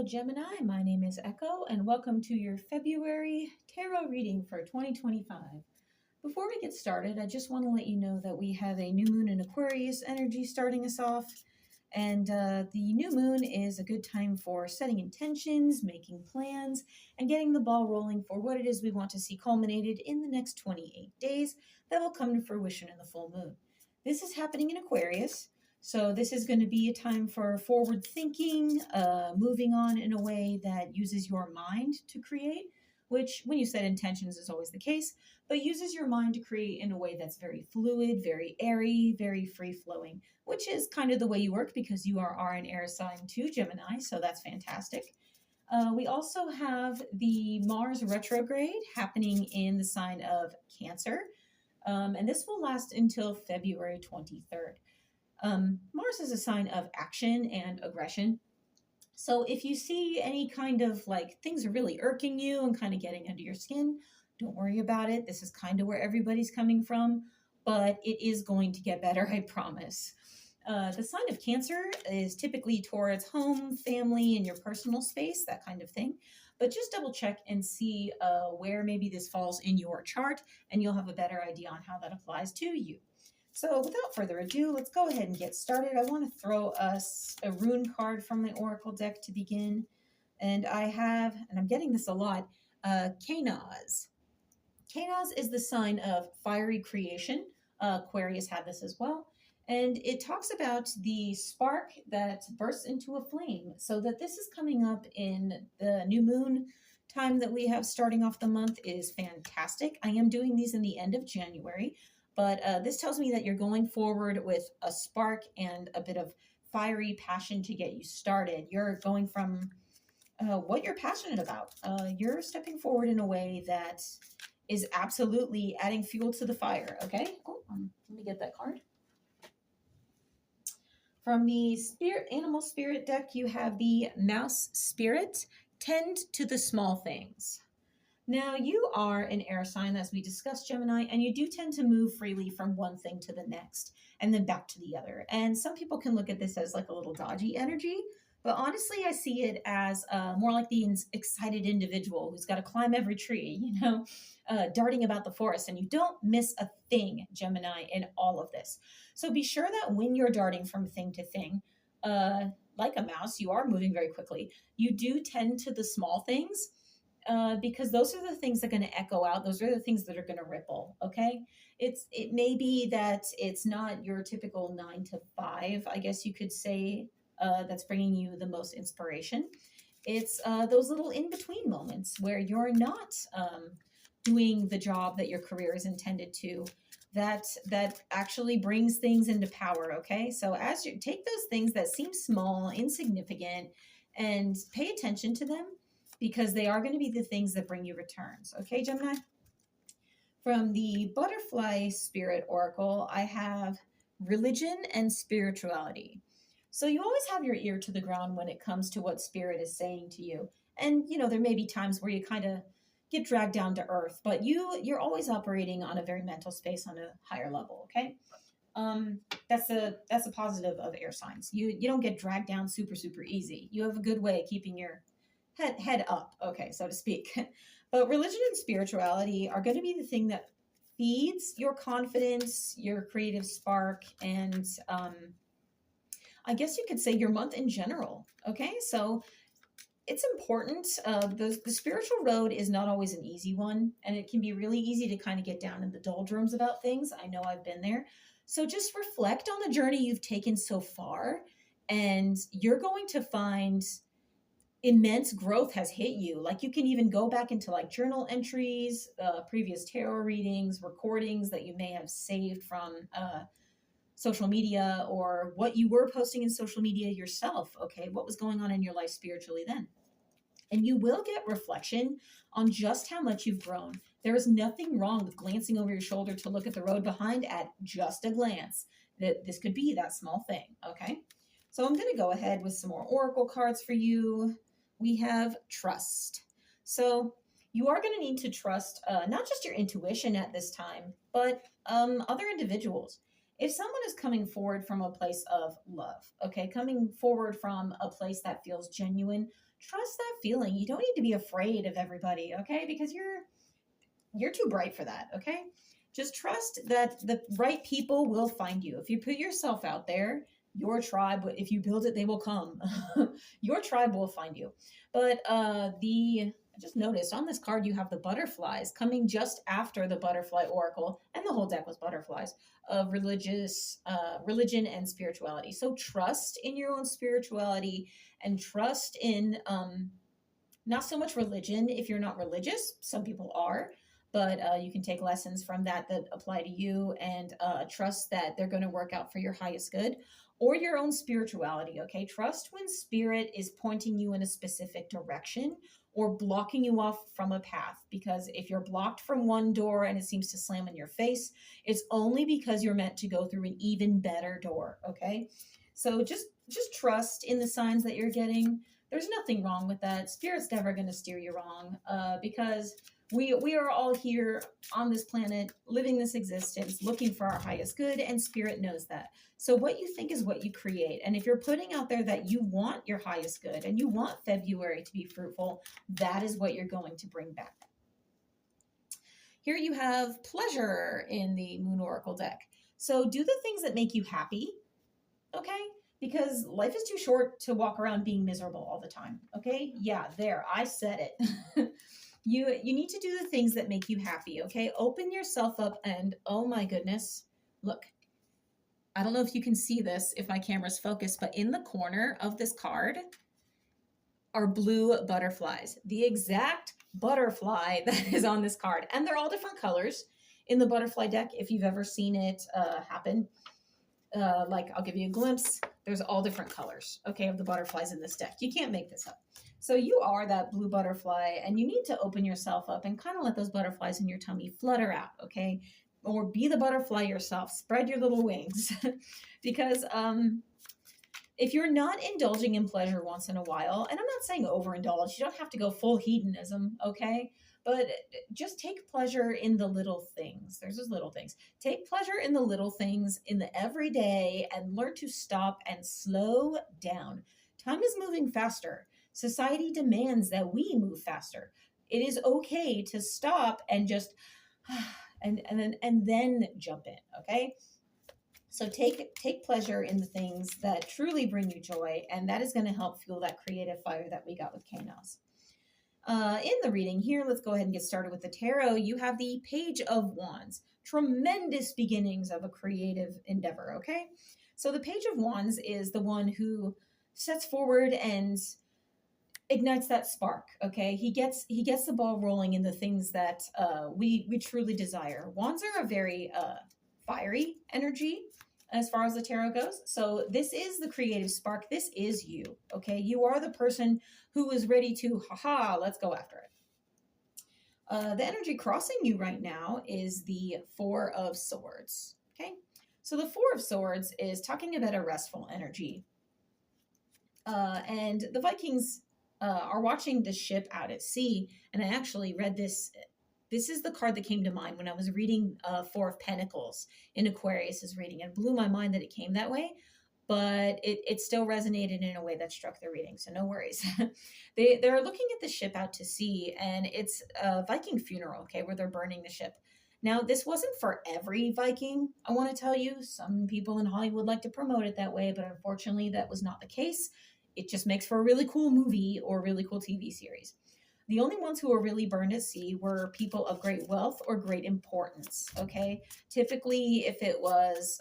Hello, Gemini. My name is Echo, and welcome to your February tarot reading for 2025. Before we get started, I just want to let you know that we have a new moon in Aquarius energy starting us off. And the new moon is a good time for setting intentions, making plans, and getting the ball rolling for what it is we want to see culminated in the next 28 days that will come to fruition in the full moon. This is happening in Aquarius. So this is going to be a time for forward thinking, moving on in a way that uses your mind to create, which when you set intentions is always the case, but uses your mind to create in a way that's very fluid, very airy, very free flowing, which is kind of the way you work because you are an air sign too, Gemini, so that's fantastic. We also have the Mars retrograde happening in the sign of Cancer, and this will last until February 23rd. Mars is a sign of action and aggression. So if you see any kind of like things are really irking you and kind of getting under your skin, don't worry about it. This is kind of where everybody's coming from, but it is going to get better, I promise. The sign of Cancer is typically towards home, family, and your personal space, that kind of thing. But just double check and see where maybe this falls in your chart, and you'll have a better idea on how that applies to you. So without further ado, let's go ahead and get started. I want to throw us a rune card from my Oracle deck to begin. And I have, and I'm getting this a lot, Kanaz. Kanaz is the sign of fiery creation. Aquarius had this as well. And it talks about the spark that bursts into a flame. So that this is coming up in the new moon time that we have starting off the month is fantastic. I am doing these in the end of January. But this tells me that you're going forward with a spark and a bit of fiery passion to get you started. You're going from what you're passionate about. You're stepping forward in a way that is absolutely adding fuel to the fire, okay? Oh, let me get that card. From the Animal Spirit deck, you have the Mouse Spirit. Tend to the small things. Now, you are an air sign, as we discussed, Gemini, and you do tend to move freely from one thing to the next and then back to the other. And some people can look at this as like a little dodgy energy, but honestly, I see it as more like the excited individual who's got to climb every tree, darting about the forest. And you don't miss a thing, Gemini, in all of this. So be sure that when you're darting from thing to thing, like a mouse, you are moving very quickly. You do tend to the small things. Because those are the things that are going to echo out. Those are the things that are going to ripple. Okay, it may be that it's not your typical 9 to 5, I guess you could say, that's bringing you the most inspiration. It's those little in between moments where you're not doing the job that your career is intended to. That actually brings things into power. Okay, so as you take those things that seem small, insignificant, and pay attention to them, because they are going to be the things that bring you returns. Okay, Gemini? From the Butterfly Spirit Oracle, I have religion and spirituality. So you always have your ear to the ground when it comes to what Spirit is saying to you. And, there may be times where you kind of get dragged down to earth, but you're always operating on a very mental space on a higher level, okay? That's a positive of air signs. You don't get dragged down super, super easy. You have a good way of keeping your head up, okay, so to speak. But religion and spirituality are going to be the thing that feeds your confidence, your creative spark, and I guess you could say your month in general. Okay, so it's important. The spiritual road is not always an easy one, and it can be really easy to kind of get down in the doldrums about things. I know I've been there. So just reflect on the journey you've taken so far, and you're going to find immense growth has hit you. Like you can even go back into like journal entries, previous tarot readings, recordings that you may have saved from social media, or what you were posting in social media yourself. Okay, what was going on in your life spiritually then? And you will get reflection on just how much you've grown. There is nothing wrong with glancing over your shoulder to look at the road behind at just a glance. That this could be that small thing. Okay, so I'm going to go ahead with some more oracle cards for you. We have trust. So you are going to need to trust not just your intuition at this time, but other individuals. If someone is coming forward from a place of love, okay, coming forward from a place that feels genuine, trust that feeling. You don't need to be afraid of everybody, okay? Because you're too bright for that, okay? Just trust that the right people will find you. If you put yourself out there, your tribe, if you build it, they will come. Your tribe will find you. But I just noticed on this card you have the butterflies coming just after the butterfly oracle, and the whole deck was butterflies of religion and spirituality. So trust in your own spirituality and trust in not so much religion if you're not religious. Some people are, but you can take lessons from that apply to you, and trust that they're going to work out for your highest good, or your own spirituality. Okay, trust when spirit is pointing you in a specific direction or blocking you off from a path, because if you're blocked from one door and it seems to slam in your face, it's only because you're meant to go through an even better door. Okay, so just trust in the signs that you're getting. There's nothing wrong with that. Spirit's never going to steer you wrong, because we are all here on this planet, living this existence, looking for our highest good, and spirit knows that. So what you think is what you create. And if you're putting out there that you want your highest good and you want February to be fruitful, that is what you're going to bring back. Here you have pleasure in the Moon Oracle deck. So do the things that make you happy, okay? Because life is too short to walk around being miserable all the time, okay? Yeah, there, I said it. You need to do the things that make you happy, okay? Open yourself up, and oh my goodness, look. I don't know if you can see this if my camera's focused, but in the corner of this card are blue butterflies, the exact butterfly that is on this card. And they're all different colors in the butterfly deck if you've ever seen it happen. Like, I'll give you a glimpse. There's all different colors, okay, of the butterflies in this deck. You can't make this up. So you are that blue butterfly, and you need to open yourself up and kind of let those butterflies in your tummy flutter out, okay? Or be the butterfly yourself. Spread your little wings. Because if you're not indulging in pleasure once in a while, and I'm not saying overindulge, you don't have to go full hedonism, okay? But just take pleasure in the little things. There's those little things. Take pleasure in the little things in the everyday, and learn to stop and slow down. Time is moving faster. Society demands that we move faster. It is okay to stop and just and then jump in, okay? So take pleasure in the things that truly bring you joy, and that is going to help fuel that creative fire that we got with K-Nows. In the reading here, let's go ahead and get started with the tarot. You have the Page of Wands. Tremendous beginnings of a creative endeavor, okay? So the Page of Wands is the one who sets forward and ignites that spark, okay? He gets the ball rolling in the things that we truly desire. Wands are a very fiery energy as far as the tarot goes. So this is the creative spark. This is you, okay? You are the person who is ready to, let's go after it. The energy crossing you right now is the Four of Swords, okay? So the Four of Swords is talking about a restful energy. And the Vikings are watching the ship out at sea. And I actually read this. This is the card that came to mind when I was reading Four of Pentacles in Aquarius's reading. It blew my mind that it came that way, but it still resonated in a way that struck the reading, so no worries. They're looking at the ship out to sea, and it's a Viking funeral, okay, where they're burning the ship. Now, this wasn't for every Viking, I want to tell you. Some people in Hollywood like to promote it that way, but unfortunately that was not the case. It just makes for a really cool movie or a really cool TV series. The only ones who were really burned at sea were people of great wealth or great importance, okay? Typically, if it was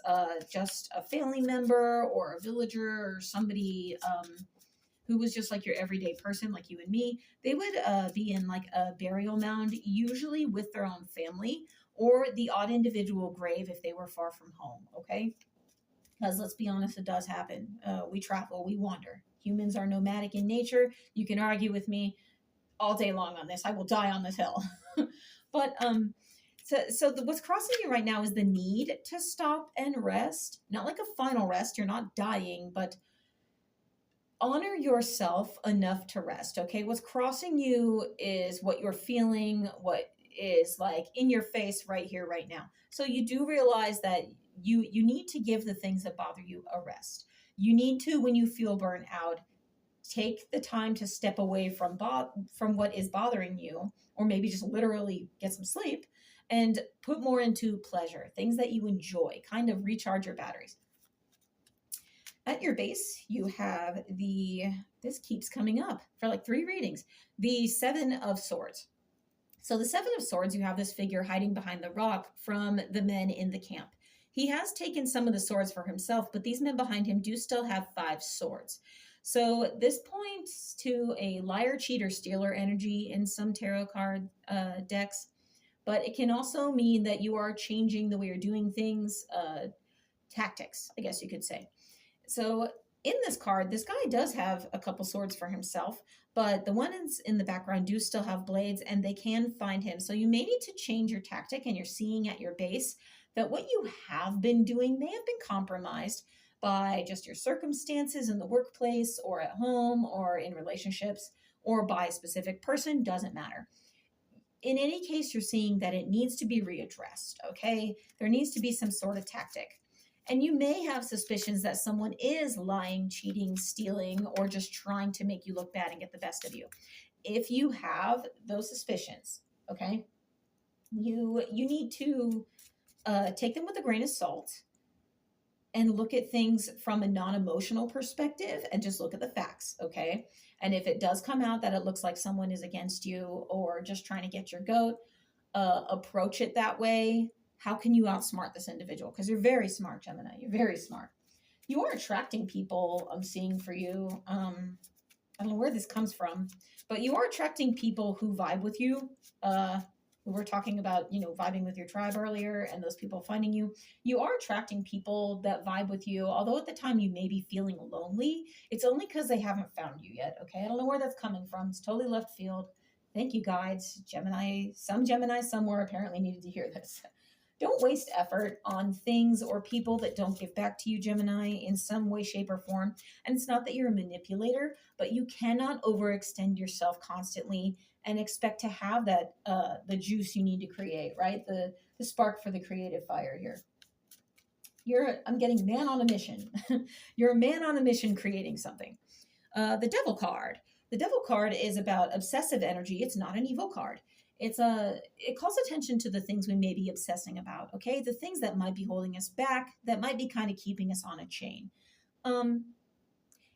just a family member or a villager or somebody who was just like your everyday person, like you and me, they would be in like a burial mound, usually with their own family, or the odd individual grave if they were far from home, okay? Because let's be honest, it does happen. We travel, we wander. Humans are nomadic in nature. You can argue with me all day long on this. I will die on this hill. But what's crossing you right now is the need to stop and rest. Not like a final rest. You're not dying, but honor yourself enough to rest, okay? What's crossing you is what you're feeling, what is like in your face right here, right now. So you do realize that you need to give the things that bother you a rest. You need to, when you feel burnt out, take the time to step away from what is bothering you, or maybe just literally get some sleep and put more into pleasure, things that you enjoy, kind of recharge your batteries. At your base, you have this keeps coming up for like 3 readings, the 7 of Swords. So the 7 of Swords, you have this figure hiding behind the rock from the men in the camp. He has taken some of the swords for himself, but these men behind him do still have 5 swords. So this points to a liar, cheater, stealer energy in some tarot card decks, but it can also mean that you are changing the way you're doing things, tactics, I guess you could say. So in this card, this guy does have a couple swords for himself, but the ones in the background do still have blades and they can find him. So you may need to change your tactic, and you're seeing at your base that what you have been doing may have been compromised by just your circumstances in the workplace or at home or in relationships or by a specific person, doesn't matter. In any case, you're seeing that it needs to be readdressed, okay? There needs to be some sort of tactic. And you may have suspicions that someone is lying, cheating, stealing, or just trying to make you look bad and get the best of you. If you have those suspicions, okay, you need to take them with a grain of salt and look at things from a non-emotional perspective and just look at the facts, okay? And if it does come out that it looks like someone is against you or just trying to get your goat, approach it that way. How can you outsmart this individual? Because you're very smart, Gemini. You're very smart. You are attracting people, I'm seeing for you. I don't know where this comes from, but you are attracting people who vibe with you. We were talking about, vibing with your tribe earlier and those people finding you. You are attracting people that vibe with you, although at the time you may be feeling lonely. It's only because they haven't found you yet, okay? I don't know where that's coming from. It's totally left field. Thank you, guides. Gemini somewhere apparently needed to hear this. Don't waste effort on things or people that don't give back to you, Gemini, in some way, shape, or form. And it's not that you're a manipulator, but you cannot overextend yourself constantly and expect to have that the juice you need to create, right? The spark for the creative fire here. I'm getting man on a mission. You're a man on a mission creating something. The Devil card. The Devil card is about obsessive energy. It's not an evil card. It calls attention to the things we may be obsessing about, okay? The things that might be holding us back, that might be kind of keeping us on a chain.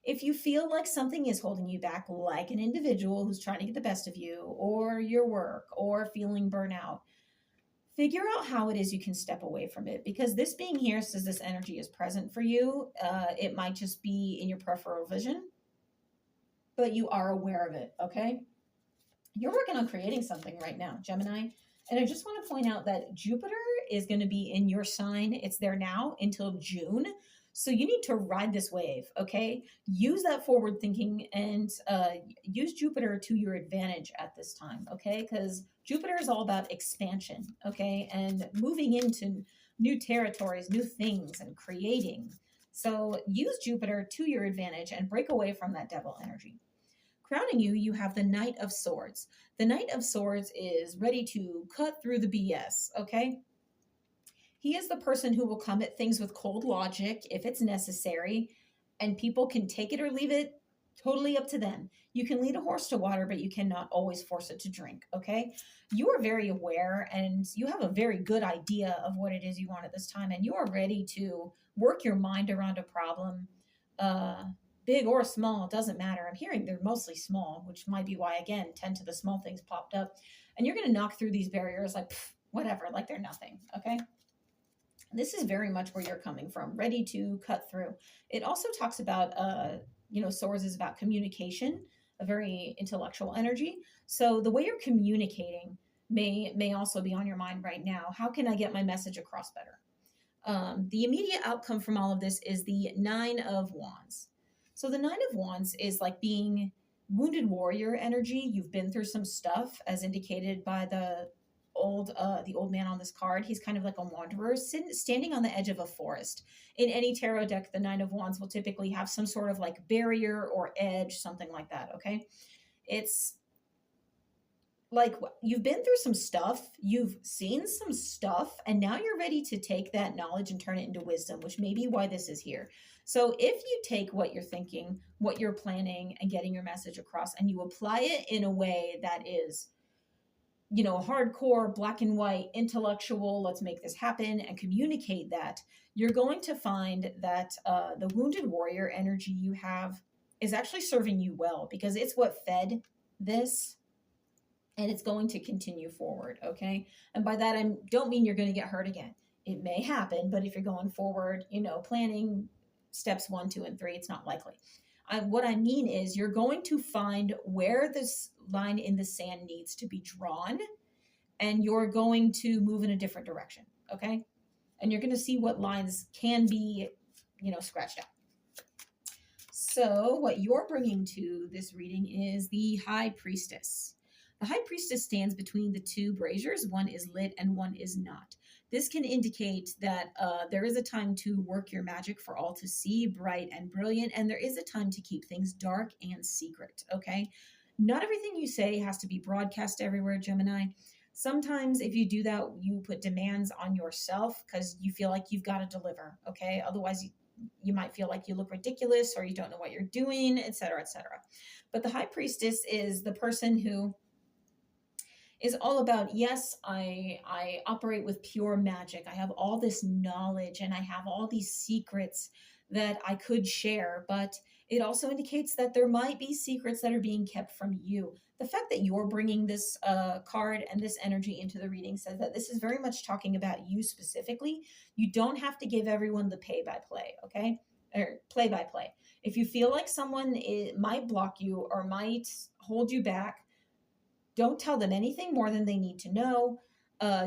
If you feel like something is holding you back, like an individual who's trying to get the best of you, or your work, or feeling burnout, figure out how it is you can step away from it, because this being here says this energy is present for you. It might just be in your peripheral vision, but you are aware of it, okay? You're working on creating something right now, Gemini. And I just want to point out that Jupiter is going to be in your sign. It's there now until June. So you need to ride this wave, okay? Use that forward thinking and use Jupiter to your advantage at this time, okay? Because Jupiter is all about expansion, okay? And moving into new territories, new things, and creating. So use Jupiter to your advantage and break away from that devil energy. Crowning you, you have the Knight of Swords. The Knight of Swords is ready to cut through the BS, okay? He is the person who will come at things with cold logic if it's necessary, and people can take it or leave it, totally up to them. You can lead a horse to water, but you cannot always force it to drink, okay? You are very aware, and you have a very good idea of what it is you want at this time, and you are ready to work your mind around a problem, big or small, doesn't matter. I'm hearing they're mostly small, which might be why, again, 10 to the small things popped up. And you're going to knock through these barriers like, whatever, like they're nothing, okay? This is very much where you're coming from, ready to cut through. It also talks about, swords is about communication, a very intellectual energy. So the way you're communicating may also be on your mind right now. How can I get my message across better? The immediate outcome from all of this is the 9 of Wands. So the 9 of Wands is like being wounded warrior energy. You've been through some stuff, as indicated by the old man on this card. He's kind of like a wanderer standing on the edge of a forest. In any tarot deck, the 9 of Wands will typically have some sort of like barrier or edge, something like that, okay? It's like you've been through some stuff, you've seen some stuff, and now you're ready to take that knowledge and turn it into wisdom, which may be why this is here. So if you take what you're thinking, what you're planning, and getting your message across, and you apply it in a way that is, hardcore, black and white, intellectual, let's make this happen, and communicate that, you're going to find that the wounded warrior energy you have is actually serving you well because it's what fed this, and it's going to continue forward. Okay. And by that, I don't mean you're going to get hurt again. It may happen, but if you're going forward, planning steps 1, 2, and 3, it's not likely. What I mean is you're going to find where this line in the sand needs to be drawn, and you're going to move in a different direction. Okay. And you're going to see what lines can be, scratched out. So what you're bringing to this reading is the High Priestess. The High Priestess stands between the two braziers. One is lit and one is not. This can indicate that there is a time to work your magic for all to see, bright and brilliant, and there is a time to keep things dark and secret, okay? Not everything you say has to be broadcast everywhere, Gemini. Sometimes if you do that, you put demands on yourself because you feel like you've got to deliver, okay? Otherwise, you might feel like you look ridiculous or you don't know what you're doing, etc., etc. But the High Priestess is the person who is all about, yes, I operate with pure magic. I have all this knowledge and I have all these secrets that I could share, but it also indicates that there might be secrets that are being kept from you. The fact that you're bringing this card and this energy into the reading says that this is very much talking about you specifically. You don't have to give everyone the pay-by-play, okay? Or play-by-play. If you feel like someone might block you or might hold you back, don't tell them anything more than they need to know.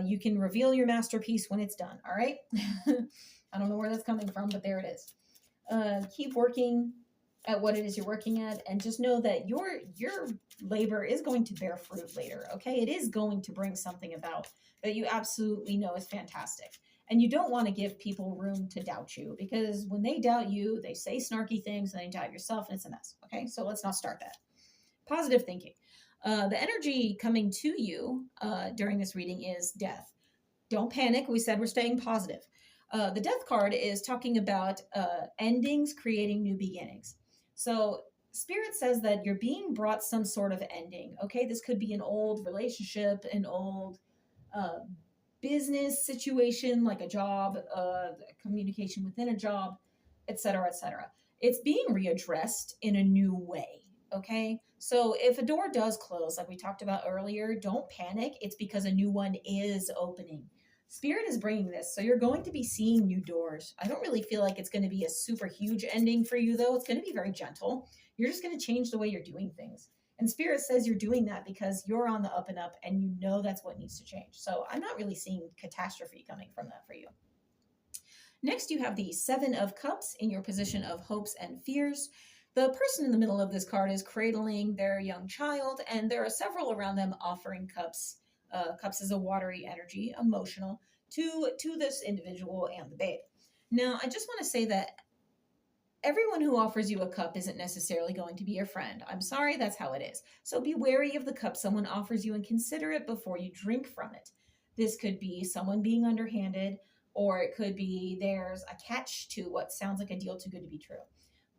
You can reveal your masterpiece when it's done, all right? I don't know where that's coming from, but there it is. Keep working at what it is you're working at, and just know that your labor is going to bear fruit later, okay? It is going to bring something about that you absolutely know is fantastic. And you don't want to give people room to doubt you, because when they doubt you, they say snarky things and they doubt yourself, and it's a mess, okay? So let's not start that. Positive thinking. The energy coming to you during this reading is death. Don't panic. We said we're staying positive. The death card is talking about endings, creating new beginnings. So Spirit says that you're being brought some sort of ending. Okay, this could be an old relationship, an old business situation, like a job, communication within a job, etc., etc. It's being readdressed in a new way. Okay, so if a door does close, like we talked about earlier, don't panic. It's because a new one is opening. Spirit is bringing this, so you're going to be seeing new doors. I don't really feel like it's going to be a super huge ending for you, though. It's going to be very gentle. You're just going to change the way you're doing things. And Spirit says you're doing that because you're on the up and up, and you know that's what needs to change. So I'm not really seeing catastrophe coming from that for you. Next, you have the Seven of Cups in your position of hopes and fears. The person in the middle of this card is cradling their young child, and there are several around them offering cups. Cups is a watery energy, emotional, to this individual and the babe. Now, I just want to say that everyone who offers you a cup isn't necessarily going to be your friend. I'm sorry, that's how it is. So be wary of the cup someone offers you and consider it before you drink from it. This could be someone being underhanded, or it could be there's a catch to what sounds like a deal too good to be true.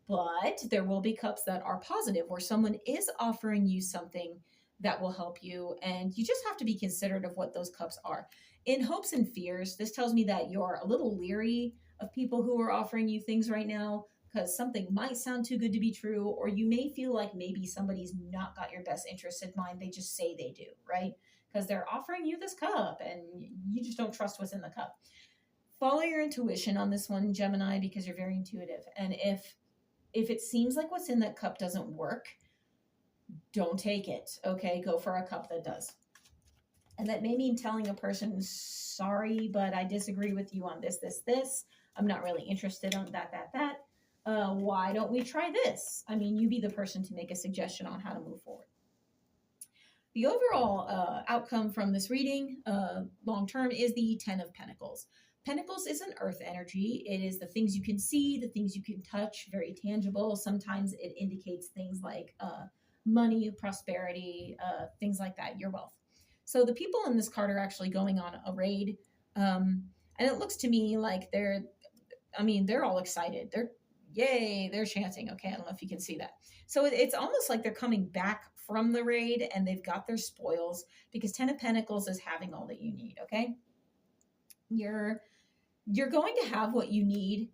But there will be cups that are positive, where someone is offering you something that will help you, and you just have to be considerate of what those cups are. In hopes and fears, this tells me that you're a little leery of people who are offering you things right now, because something might sound too good to be true, or you may feel like maybe somebody's not got your best interest in mind. They just say they do, right? Because they're offering you this cup, and you just don't trust what's in the cup. Follow your intuition on this one, Gemini, because you're very intuitive. And if it seems like what's in that cup doesn't work, don't take it, okay? Go for a cup that does. And that may mean telling a person, sorry, but I disagree with you on this. I'm not really interested on that. Why don't we try this? I mean, you be the person to make a suggestion on how to move forward. The overall outcome from this reading, long-term, is the Ten of Pentacles. Pentacles is an earth energy. It is the things you can see, the things you can touch, very tangible. Sometimes it indicates things like money, prosperity, things like that, your wealth. So the people in this card are actually going on a raid. And it looks to me like they're all excited. Yay, they're chanting. Okay, I don't know if you can see that. So it's almost like they're coming back from the raid and they've got their spoils because 10 of Pentacles is having all that you need, okay? You're going to have what you need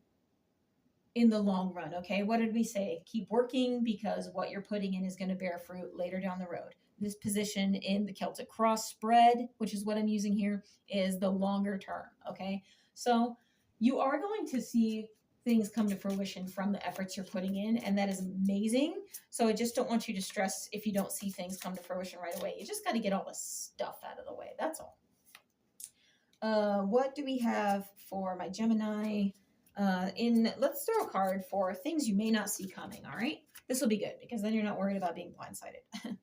in the long run, okay? What did we say? Keep working because what you're putting in is going to bear fruit later down the road. This position in the Celtic cross spread, which is what I'm using here, is the longer term, okay? So you are going to see things come to fruition from the efforts you're putting in, and that is amazing. So I just don't want you to stress if you don't see things come to fruition right away. You just got to get all the stuff out of the way. That's all. What do we have for my Gemini? Let's throw a card for things you may not see coming, all right? This will be good because then you're not worried about being blindsided.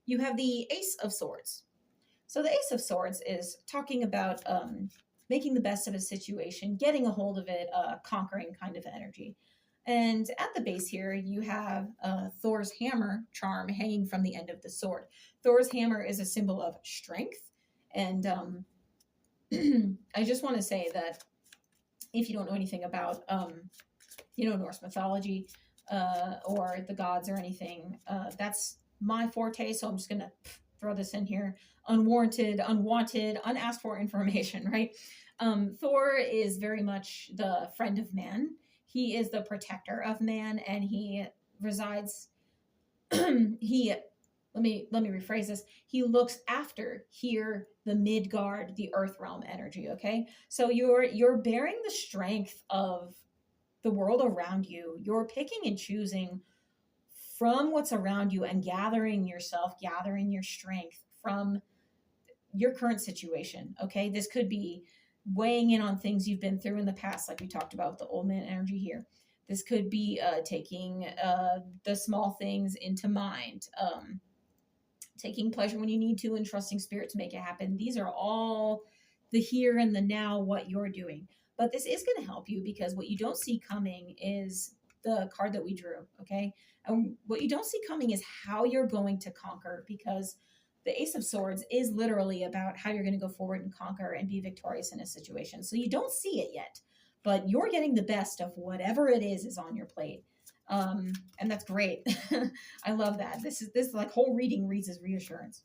You have the Ace of Swords. So the Ace of Swords is talking about making the best of a situation, getting a hold of it, conquering kind of energy. And at the base here, you have Thor's hammer charm hanging from the end of the sword. Thor's hammer is a symbol of strength. And I just want to say that if you don't know anything about, Norse mythology or the gods or anything, that's my forte. So I'm just going to throw this in here. Unwarranted, unwanted, unasked for information, right? Thor is very much the friend of man. He is the protector of man, and he resides. Let me rephrase this. He looks after here the Midgard, the Earth realm energy. Okay, so you're bearing the strength of the world around you. You're picking and choosing from what's around you and gathering your strength from your current situation. Okay, this could be weighing in on things you've been through in the past, like we talked about with the old man energy here. This could be taking the small things into mind, taking pleasure when you need to, and trusting spirit to make it happen. These are all the here and the now, what you're doing. But this is going to help you because what you don't see coming is the card that we drew, okay? And what you don't see coming is how you're going to conquer, because the Ace of Swords is literally about how you're going to go forward and conquer and be victorious in a situation. So you don't see it yet, but you're getting the best of whatever it is on your plate. And that's great. I love that. This like whole reading reads as reassurance.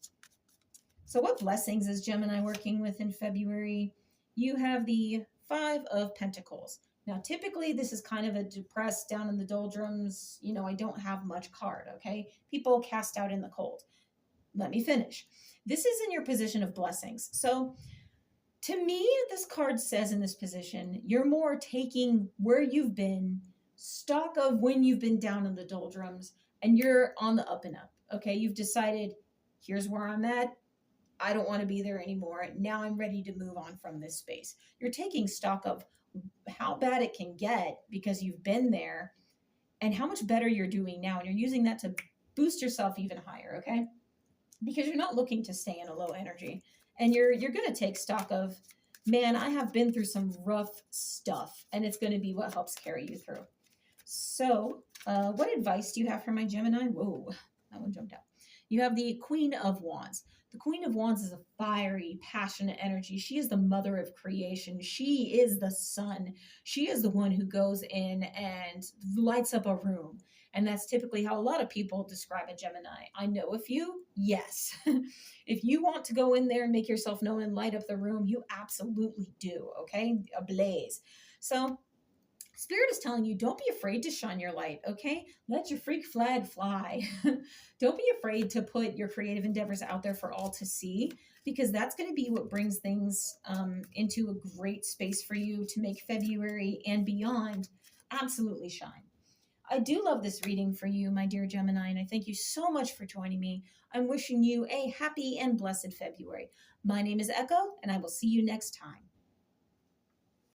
So what blessings is Gemini working with in February? You have the Five of Pentacles. Now, typically this is kind of a depressed, down in the doldrums, I don't have much card, okay? People cast out in the cold. Let me finish. This is in your position of blessings. So to me, this card says in this position, you're more taking where you've been, stock of when you've been down in the doldrums, and you're on the up and up. Okay, you've decided, here's where I'm at. I don't want to be there anymore. Now I'm ready to move on from this space. You're taking stock of how bad it can get because you've been there and how much better you're doing now. And you're using that to boost yourself even higher, okay? Because you're not looking to stay in a low energy. And you're going to take stock of, man, I have been through some rough stuff, and it's going to be what helps carry you through. So what advice do you have for my Gemini? Whoa, that one jumped out. You have the Queen of Wands. The Queen of Wands is a fiery, passionate energy. She is the mother of creation. She is the sun. She is the one who goes in and lights up a room. And that's typically how a lot of people describe a Gemini. I know a few, yes. If you want to go in there and make yourself known and light up the room, you absolutely do, okay? Ablaze. So Spirit is telling you, don't be afraid to shine your light, okay? Let your freak flag fly. Don't be afraid to put your creative endeavors out there for all to see, because that's going to be what brings things into a great space for you to make February and beyond absolutely shine. I do love this reading for you, my dear Gemini, and I thank you so much for joining me. I'm wishing you a happy and blessed February. My name is Echo, and I will see you next time.